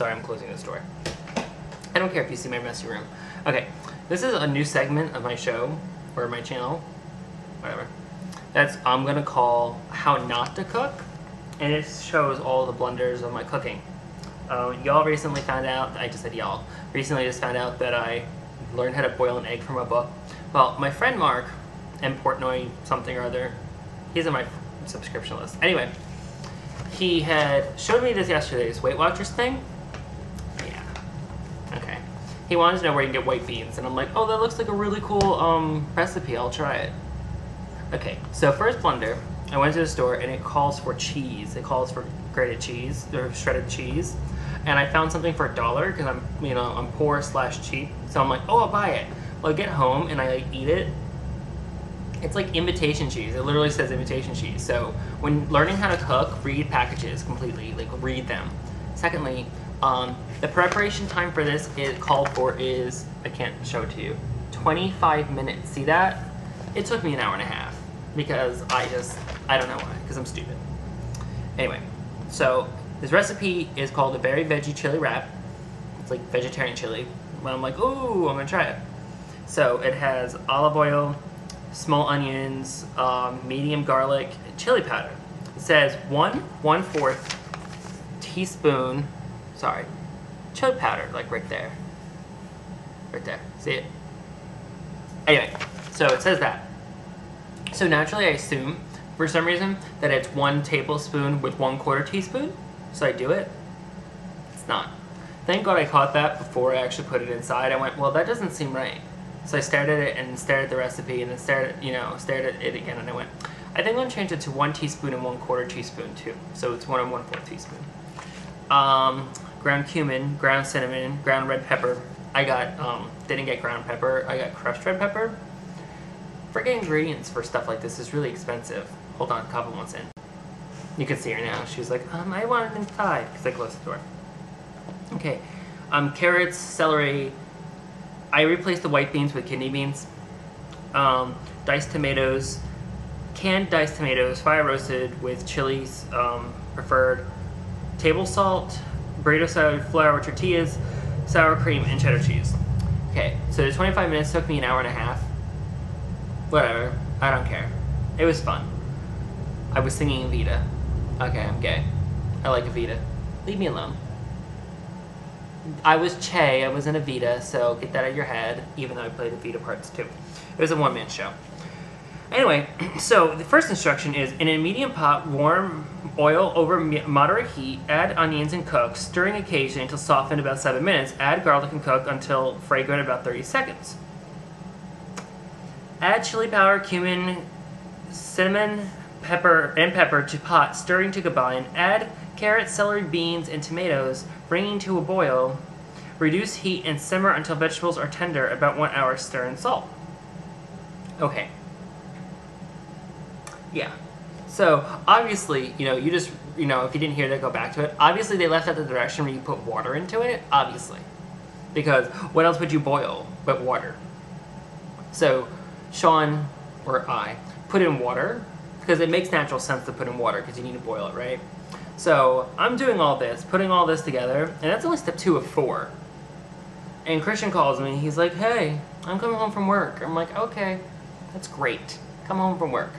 Sorry, I'm closing this door. I don't care if you see my messy room. Okay, this is a new segment of my show, or my channel, whatever. That's I'm gonna call How Not to Cook, and it shows all the blunders of my cooking. Y'all recently found out, I just said y'all, recently just found out that I learned how to boil an egg from a book. Well, my friend Mark, M. Portnoy something or other, he's on my subscription list. Anyway, he had showed me this yesterday, this Weight Watchers thing. Yeah, okay. He wanted to know where you can get white beans, and I'm like, oh, that looks like a really cool recipe, I'll try it. Okay, so first blunder, I went to the store and it calls for cheese. It calls for grated cheese, or shredded cheese. And I found something for $1 because I'm poor / cheap. So I'm like, oh, I'll buy it. Well, I get home and I eat it. It's like imitation cheese. It literally says imitation cheese. So when learning how to cook, read packages completely, like read them. Secondly, the preparation time for this is, I can't show it to you, 25 minutes. See that? It took me an hour and a half because I don't know why, because I'm stupid. Anyway, so this recipe is called a Berry Veggie Chili Wrap. It's like vegetarian chili. And I'm like, ooh, I'm gonna try it. So it has olive oil, small onions, medium garlic, chili powder. It says 1/4 teaspoon, chili powder, like right there. Right there, see it? Anyway, so it says that. So naturally I assume, for some reason, that it's 1 tablespoon with 1/4 teaspoon. So I do it. It's not. Thank God I caught that before I actually put it inside. I went, well, that doesn't seem right. So I stared at it and stared at the recipe and then stared at it again, and I went, I think I'm gonna change it to 1 teaspoon and 1/4 teaspoon too. So it's 1 1/4 teaspoon. Ground cumin, ground cinnamon, ground red pepper. I got, didn't get ground pepper, I got crushed red pepper. Freaking ingredients for stuff like this is really expensive. Hold on, a couple months in. You can see her now. She's like, I want it inside, because I closed the door. Okay, carrots, celery. I replaced the white beans with kidney beans. Diced tomatoes, canned diced tomatoes, fire roasted with chilies, preferred. Table salt, burrito salad, flour, tortillas, sour cream, and cheddar cheese. Okay, so the 25 minutes took me an hour and a half. Whatever, I don't care. It was fun. I was singing Evita. Okay, I'm gay. I like Evita. Leave me alone. I was Che, I was in Evita, so get that out of your head, even though I played Evita parts too. It was a one-man show. Anyway, so the first instruction is, in a medium pot, warm oil over moderate heat, add onions and cook, stirring occasionally until softened about 7 minutes. Add garlic and cook until fragrant about 30 seconds. Add chili powder, cumin, cinnamon, pepper to pot, stirring to combine. Add carrots, celery, beans, and tomatoes, bringing to a boil. Reduce heat and simmer until vegetables are tender, about 1 hour, stir and salt. Okay. Yeah. So, obviously, if you didn't hear that, go back to it. Obviously, they left out the direction where you put water into it, obviously. Because what else would you boil but water? So, Sean, or I, put in water, because it makes natural sense to put in water, because you need to boil it, right? So, I'm doing all this, putting all this together, and that's only step 2 of 4. And Christian calls me, he's like, hey, I'm coming home from work. I'm like, okay, that's great. Come home from work.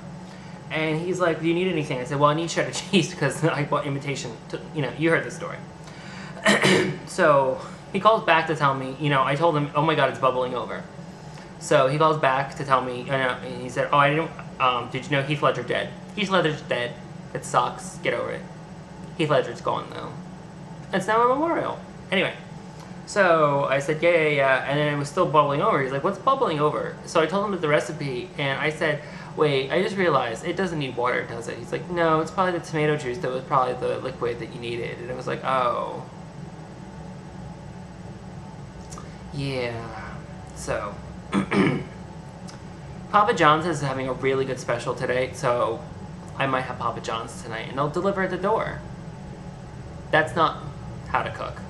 And he's like, do you need anything? I said, well, I need cheddar cheese because I bought imitation. You heard the story. So he calls back to tell me, I told him, oh my God, it's bubbling over. So he calls back to tell me, and he said, oh, I didn't, did you know Heath Ledger dead? Heath Ledger's dead. It sucks. Get over it. Heath Ledger's gone, though. It's now a memorial. Anyway, so I said, yeah. And then it was still bubbling over. He's like, what's bubbling over? So I told him the recipe, and I said, wait, I just realized it doesn't need water, does it? He's like, no, it's probably the tomato juice that was probably the liquid that you needed. And it was like, oh. Yeah. So, Papa John's is having a really good special today, so I might have Papa John's tonight, and they'll deliver at the door. That's not how to cook.